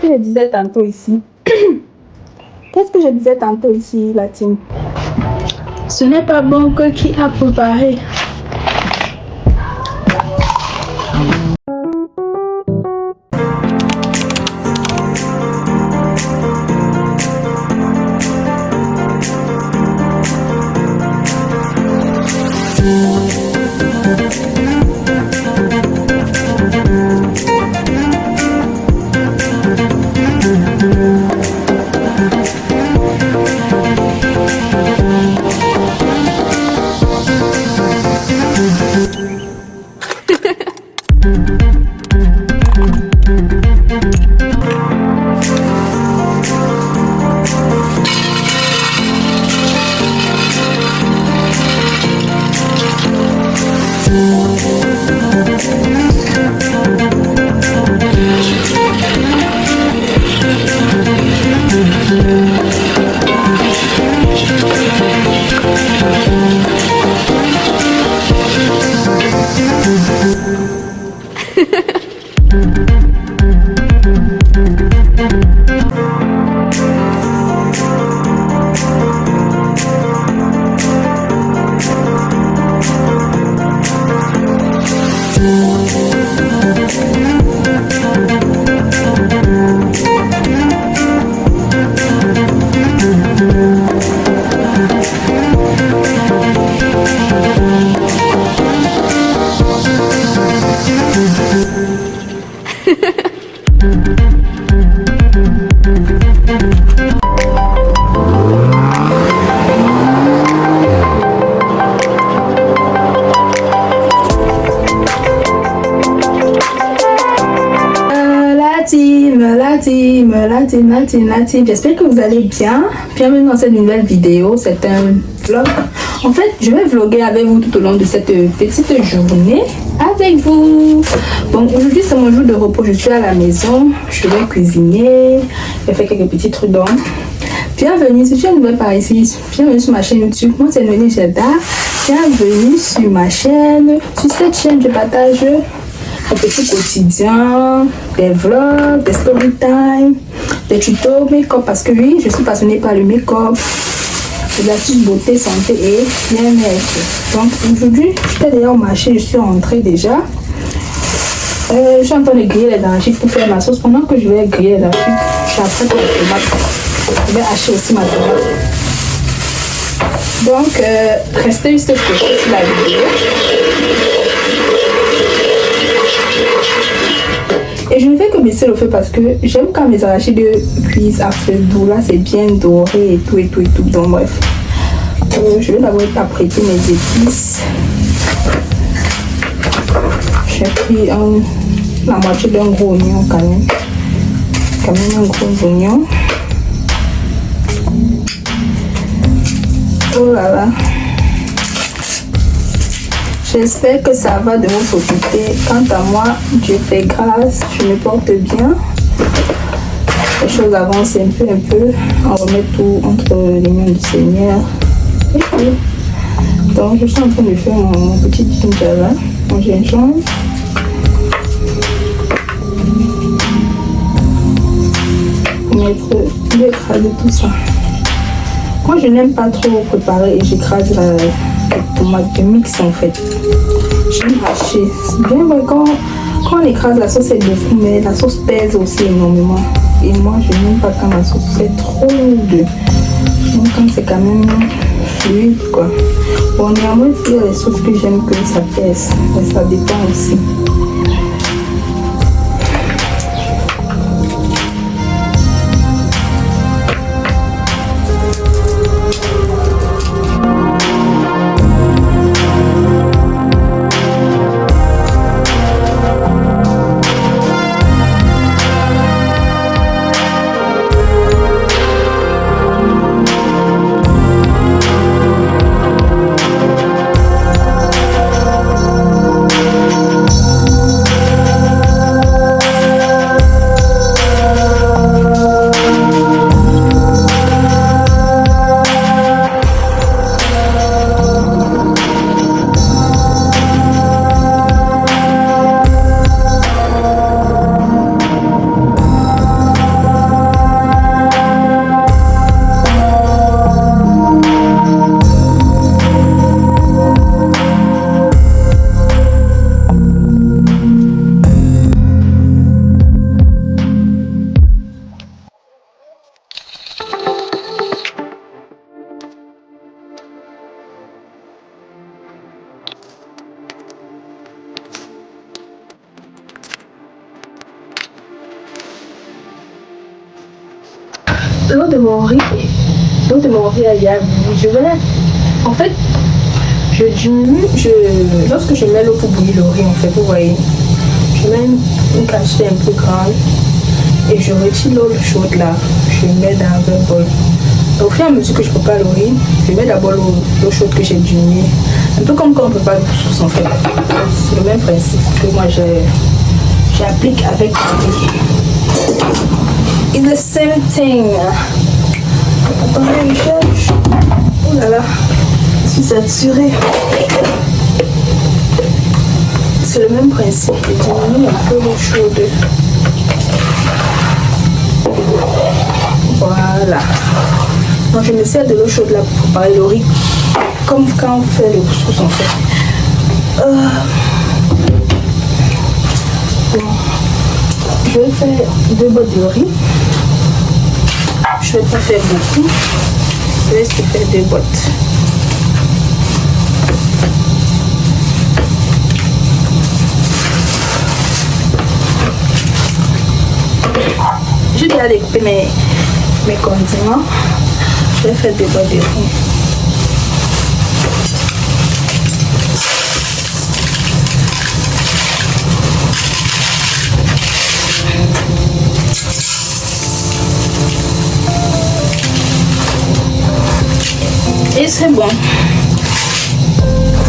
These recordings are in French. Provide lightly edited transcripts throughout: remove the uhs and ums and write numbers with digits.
que je disais tantôt ici? Qu'est-ce que je disais tantôt ici, la team? Ce n'est pas bon que qui a préparé. La team, j'espère que vous allez bien. Bienvenue dans cette nouvelle vidéo. C'est un vlog. En fait, je vais vlogger avec vous tout au long de cette petite journée avec vous. Bon, aujourd'hui c'est mon jour de repos. Je suis à la maison. Je vais cuisiner. Je vais faire quelques petits trucs d'homme. Bienvenue si tu es nouvelle par ici. Bienvenue sur ma chaîne YouTube. Moi c'est Noélie Jeddah. Bienvenue sur ma chaîne. Sur cette chaîne, je partage un petit quotidien, des vlogs, des story time, des tutos make-up parce que oui, je suis passionnée par le make-up, les astuces beauté, santé et bien-être. Donc aujourd'hui, j'étais déjà au marché, je suis rentrée déjà. Je suis en train de griller les arachides pour faire ma sauce. Pendant que je vais griller les arachides, j'apprête les tomates. Je vais hacher aussi ma tomate. Donc, restez juste scotché sur la vidéo. Et je ne fais que baisser le feu parce que j'aime quand mes arachides cuisent à feu doux. Là, c'est bien doré et tout et tout et tout. Donc, bref. Je vais d'abord apprêter mes épices. J'ai pris la moitié d'un gros oignon quand même. Quand même un gros oignon. Oh là là. J'espère que ça va de votre côté. Quant à moi, Dieu fait grâce, je me porte bien. Les choses avancent un peu. On remet tout entre les mains du Seigneur. Et puis, donc, je suis en train de faire mon petit ginger là, mon gingembre. Pour écraser tout ça. Moi, je n'aime pas trop préparer et j'écrase la tomate de mix en fait. J'aime hacher. C'est bien vrai quand on écrase la sauce, elle défoule, mais la sauce pèse aussi énormément. Et moi, je n'aime pas quand la sauce est trop de. Donc, quand c'est quand même fluide quoi. Bon, néanmoins, il y a les sauces que j'aime que ça pèse, mais ça dépend aussi. l'eau de mon riz ailleurs. Je vais, en fait, je diminue, lorsque je mets l'eau pour bouillir le riz, en fait, vous voyez, je mets une quantité un peu grande et je retire l'eau chaude là, je mets dans un bol. Au fur et à mesure que je prépare le riz, je mets d'abord l'eau chaude que j'ai diminuée, un peu comme quand on prépare le couscous en fait. C'est le même principe que moi j'applique avec le riz. It's the same thing. Attendez, je cherche. Oh là là, je suis saturée. C'est le même principe. Je diminue un peu l'eau chaude. Voilà. Donc je me sers de l'eau chaude là pour préparer le riz. Comme quand on fait le couscous en fait. Bon. Je vais faire 2 bottes de riz. Je ne vais pas faire beaucoup. Je vais faire 2 bottes. J'ai déjà découpé mes condiments. Je vais faire 2 bottes de riz. Et c'est bon.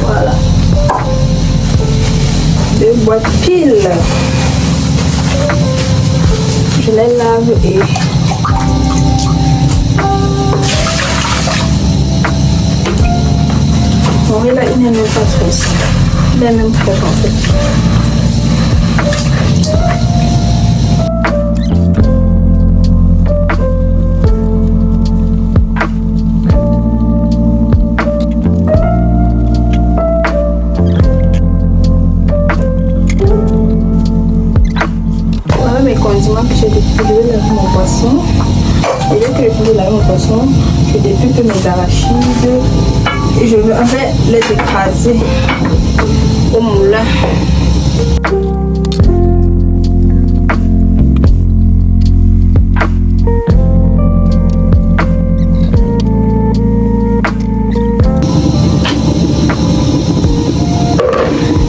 Voilà. 2 boîtes pile. Je les lave et bon, là, il n'est même pas trop ça. Il est même trop en fait. Que j'ai découpé, je vais laver mon poisson. Et dès que je vais laver mon poisson, je dépouille mes arachides et je vais en fait les écraser au moulin.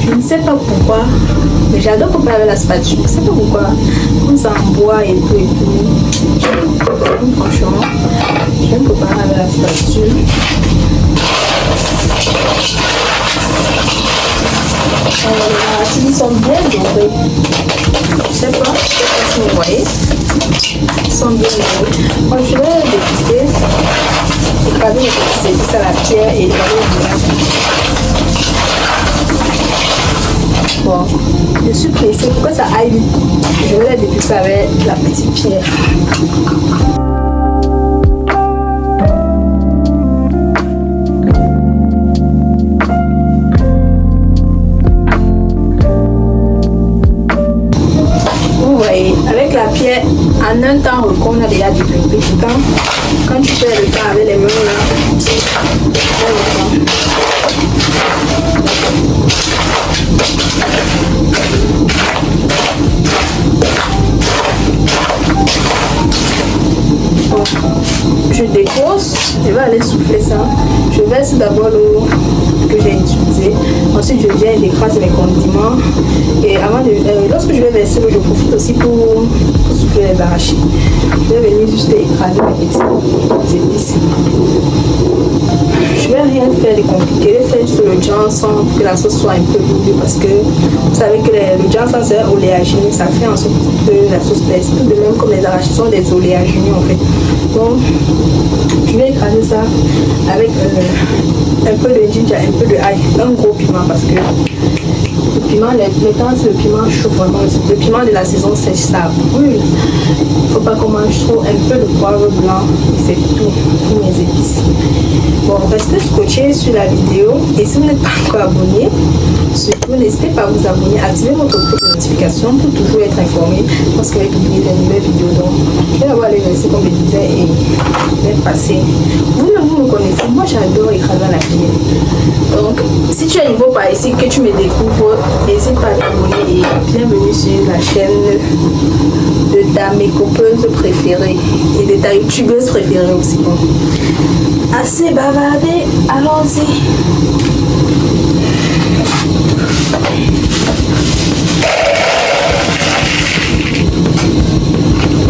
Je ne sais pas pourquoi, mais j'adore préparer avec la spatule. Je ne sais pas pourquoi. Comme ça en bois et tout et tout. Franchement, j'aime préparer avec la spatule. Les arachides sont bien dorés. Je sais pas si vous voyez. Ils sont bien dorés. Moi, je vais les découper, écraser les petits épices à la pierre et les mettre. Bon, je suis pressée pour que ça aille vite. Je vais la découper avec la petite pierre. Vous voyez, avec la pierre, en un temps record, on a déjà découpé. Quand tu fais le temps avec les mains là, je dépose, je vais aller souffler ça. Je verse d'abord l'eau que j'ai utilisée. Ensuite, je viens et j'écrase mes condiments. Et avant lorsque je vais verser l'eau, je profite aussi pour souffler les arachides. Je vais venir juste écraser mes petits épices. Je vais rien faire de compliqué. Je vais faire sur le janson pour que la sauce soit un peu double parce que vous savez que le janson c'est oléagineux, ça fait en sorte que la sauce plaise. Tout de même comme les arachides sont des oléagineux en fait. Donc je vais écraser ça avec un peu de ginger, un peu de ail, un gros piment parce que le piment, maintenant c'est le piment chaud vraiment, le piment de la saison sèche, ça brûle. Il ne faut pas qu'on mange trop, un peu de poivre blanc, c'est tout, tous mes épices. Bon, restez scotchés sur la vidéo et si vous n'êtes pas encore abonné, Surtout, n'hésitez pas à vous abonner, activer votre cloche de notification pour toujours être informé parce que je vais publier des nouvelles vidéos. Donc, je vais d'abord aller laisser comme je disais et je vais passer. Vous me connaissez, moi j'adore écraser la cuillère. Donc, si tu es nouveau par ici, que tu me découvres, n'hésite pas à t'abonner et bienvenue sur la chaîne de ta make-uppeuse préférée et de ta youtubeuse préférée aussi. Bon. Assez bavardé, allons-y.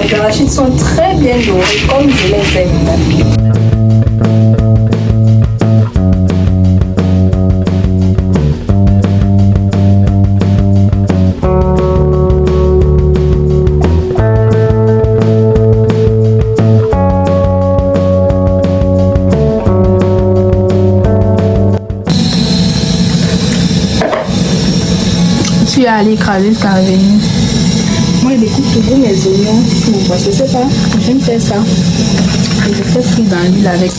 Les arachides sont très bien dorés comme je les aime. Je suis allée écraser le carveni. Moi, je découpe toujours mes oignons. Parce que je sais pas, j'aime faire ça. Et je fais frire dans l'huile avec.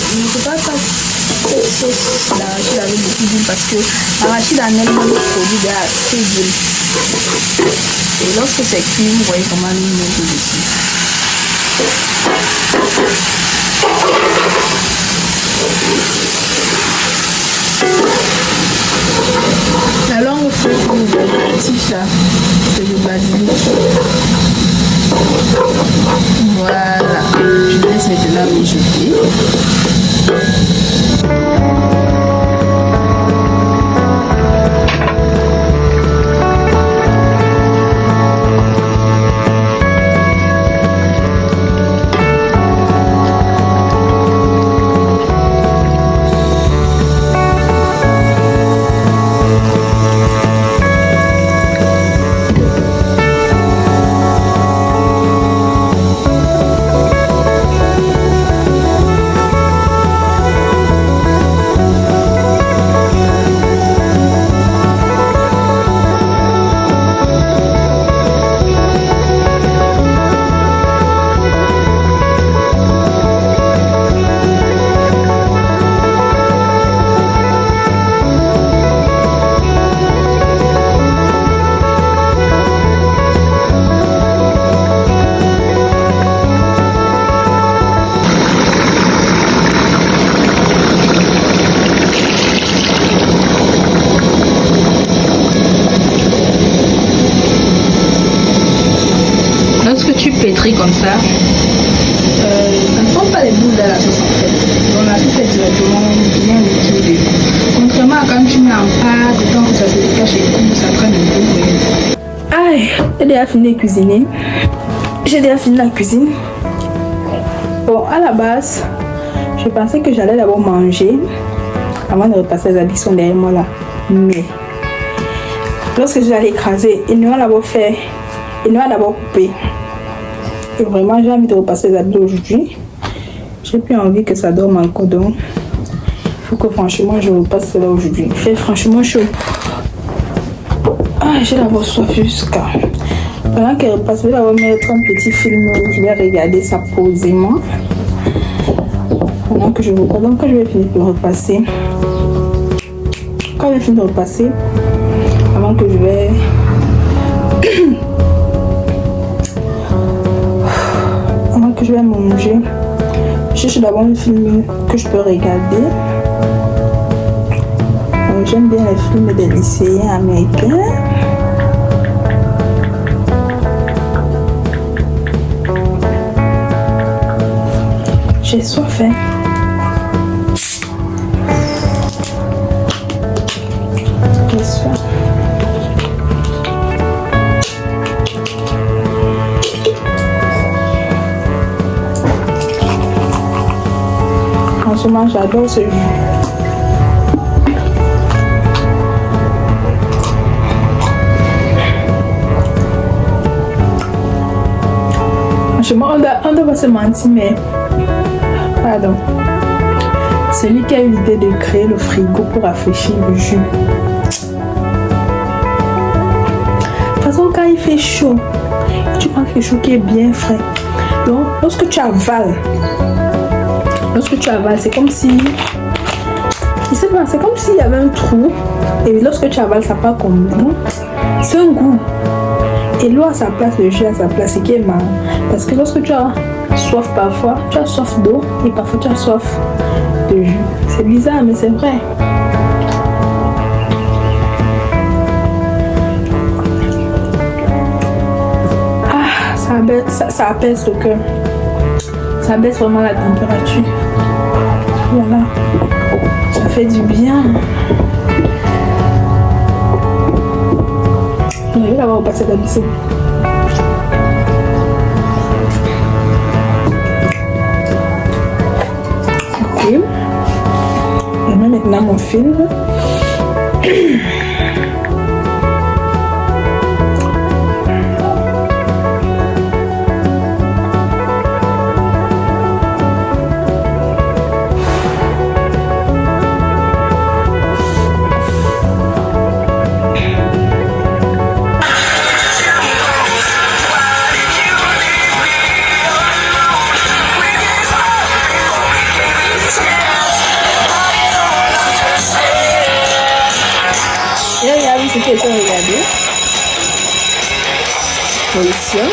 Je ne peux pas faire cette sauce d'arachide avec beaucoup d'huile parce que l'arachide en elle-même produit assez d'huile. Et lorsque c'est cuit, vous voyez comment il monte dessus. La langue feuille que vous voyez, petit là, c'est le basilic. Voilà, je laisse maintenant mijoter. Lorsque tu pétris comme ça ne forme pas les boules dans la sauce en fait. Donc la sauce est directement bien liquide. Contrairement à quand tu mets en pâte, le temps que ça se décache et tout, ça prend un peu. Aïe, j'ai déjà fini de cuisiner. J'ai déjà fini la cuisine. Bon, à la base, je pensais que j'allais d'abord manger avant de repasser les habits qui sont derrière moi là. Mais lorsque je vais aller écraser, il nous a d'abord fait, il nous a d'abord coupé. Et vraiment, j'ai envie de repasser les habits aujourd'hui. J'ai plus envie que ça dorme encore. Donc, il faut que franchement, je repasse cela aujourd'hui. Il fait franchement chaud. Ah, j'ai d'abord soif jusqu'à. Pendant qu'elle repasse, je vais d'abord mettre un petit film. Je vais regarder ça posément. Pendant que je repasse. Donc, quand je vais finir de repasser. Quand je vais finir de repasser, avant que je vais. Avant que je vais manger, je cherche d'abord un film que je peux regarder. J'aime bien les films des lycéens américains. J'ai soif, hein. J'ai soif. Franchement, j'adore ce jus. Franchement, on doit pas se mentir, mais... Pardon. Celui qui a eu l'idée de créer le frigo pour rafraîchir le jus. De toute façon, quand il fait chaud, tu prends quelque chose qui est bien frais. Donc, lorsque tu avales, c'est comme si... Je sais pas, c'est comme s'il y avait un trou. Et lorsque tu avales, ça part comme l'eau. C'est un goût. Et l'eau à sa place, le jus à sa place, c'est qui est marrant. Parce que lorsque tu as soif parfois, tu as soif d'eau et parfois tu as soif de jus. C'est bizarre, mais c'est vrai. Ah, ça apaise le cœur. Ça baisse vraiment la température. Voilà. Ça fait du bien. Je vais l'avoir passé d'habitude. Ok. Je mets maintenant mon film. Ce que j'ai regardé. Position.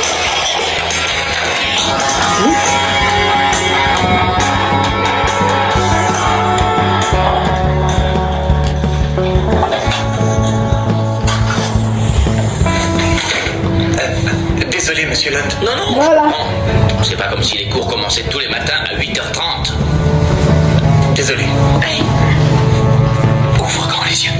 Désolé, monsieur Lund. Non, non. Voilà. C'est pas comme si les cours commençaient tous les matins à 8h30. Désolé. Hey. Ouvre grand les yeux.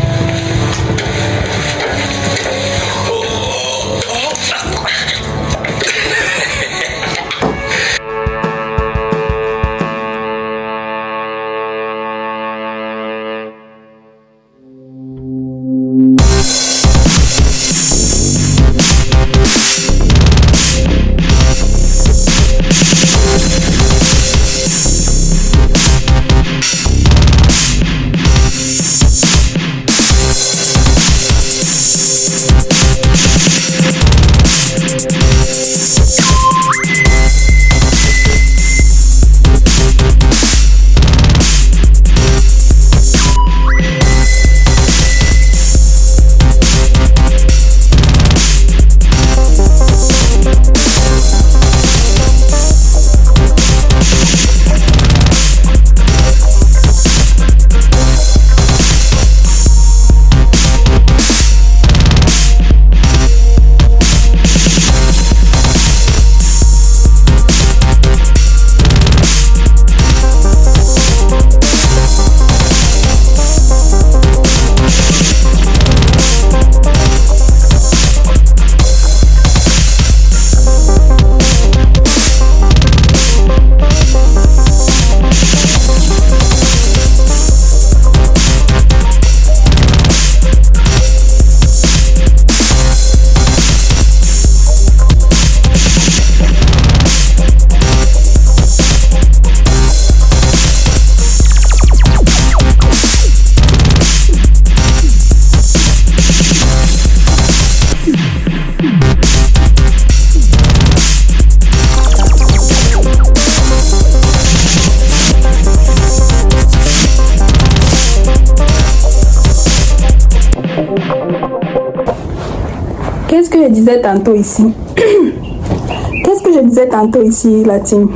Qu'est-ce que je disais tantôt ici? Qu'est-ce que je disais tantôt ici, la team?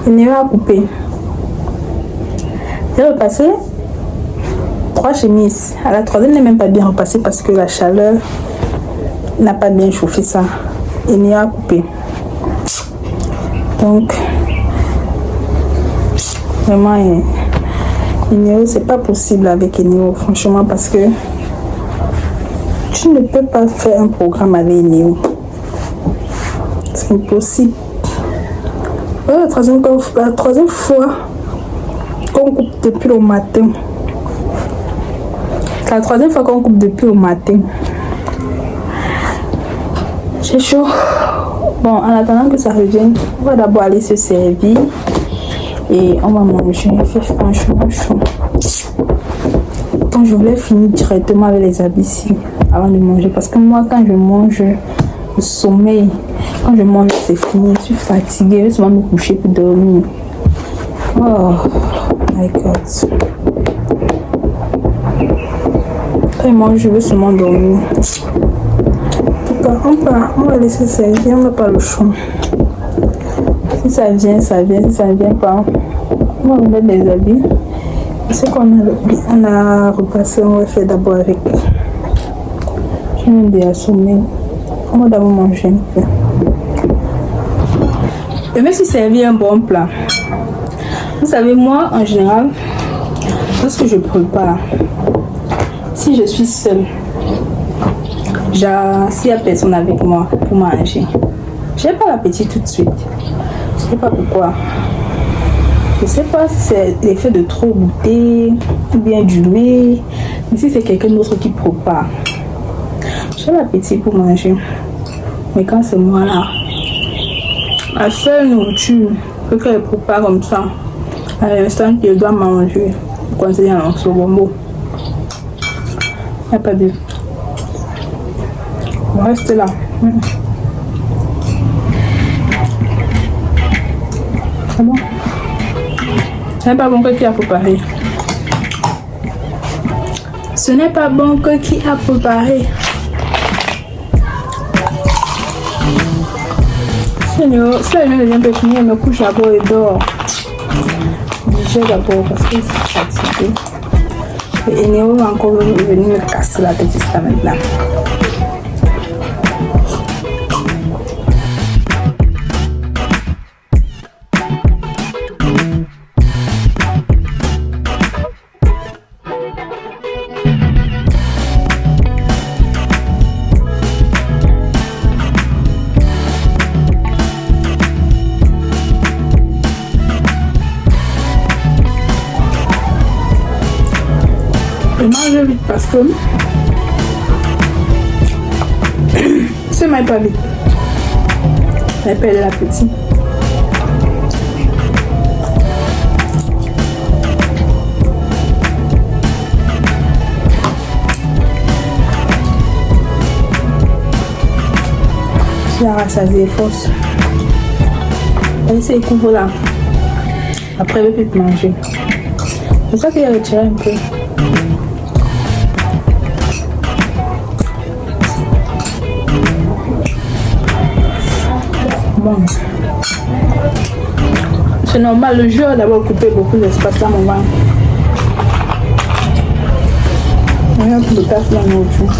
Il n'est pas à couper. J'ai repassé 3 chemises. À la troisième, n'est même pas bien repassée parce que la chaleur n'a pas bien chauffé ça. Il n'est pas à couper. Donc, vraiment, Eneo, c'est pas possible avec Eneo, franchement, parce que tu ne peux pas faire un programme avec Eneo. C'est impossible. Voilà, la troisième fois qu'on coupe depuis le matin. C'est la troisième fois qu'on coupe depuis le matin. J'ai chaud. Bon, en attendant que ça revienne, on va d'abord aller se servir. Et on va manger. Il fait franchement chaud. Quand je voulais finir directement avec les habits ici avant de manger. Parce que moi, quand je mange, le sommeil, quand je mange, c'est fini. Je suis fatiguée. Je vais seulement me coucher pour dormir. Oh my god. Quand je mange, je veux seulement dormir. En tout cas, on va laisser servir. On n'a pas le choix. Si ça vient, ça vient. Si ça ne vient pas, on va remettre les habits. Ce qu'on a repassé, on va faire d'abord avec. Je viens d'assommer. On va d'abord manger un peu. Je me suis servi un bon plat. Vous savez, moi, en général, lorsque je prépare, si je suis seule, genre, s'il n'y a personne avec moi pour manger, je n'ai pas l'appétit tout de suite. Je ne sais pas pourquoi. Je ne sais pas si c'est l'effet de trop goûter ou bien du lait. Mais si c'est quelqu'un d'autre qui prépare, j'ai l'appétit pour manger. Mais quand c'est moi là, la seule nourriture que je prépare comme ça, à l'instant que je dois manger, je conseille un bonbon. Il n'y a pas de... On reste là. C'est bon. Ce n'est pas bon que qui a préparé. Ce n'est pas bon que qui a préparé. Seigneur, si la journée devient peu finie, elle me couche d'abord et dort. Je d'abord parce que c'est fatigué. Et Néo va encore venir me casser la tête jusqu'à maintenant. Je mange vite parce que ce n'est pas vite. Elle perd l'appétit. Je la rassasier force. Elle s'est couvre là. Après, elle ne peut plus manger. C'est ça qu'il a retiré un peu. Bon. C'est normal, le jeu a d'abord coupé beaucoup d'espace dans mon ventre. Il y a un peu de place dans la nourriture.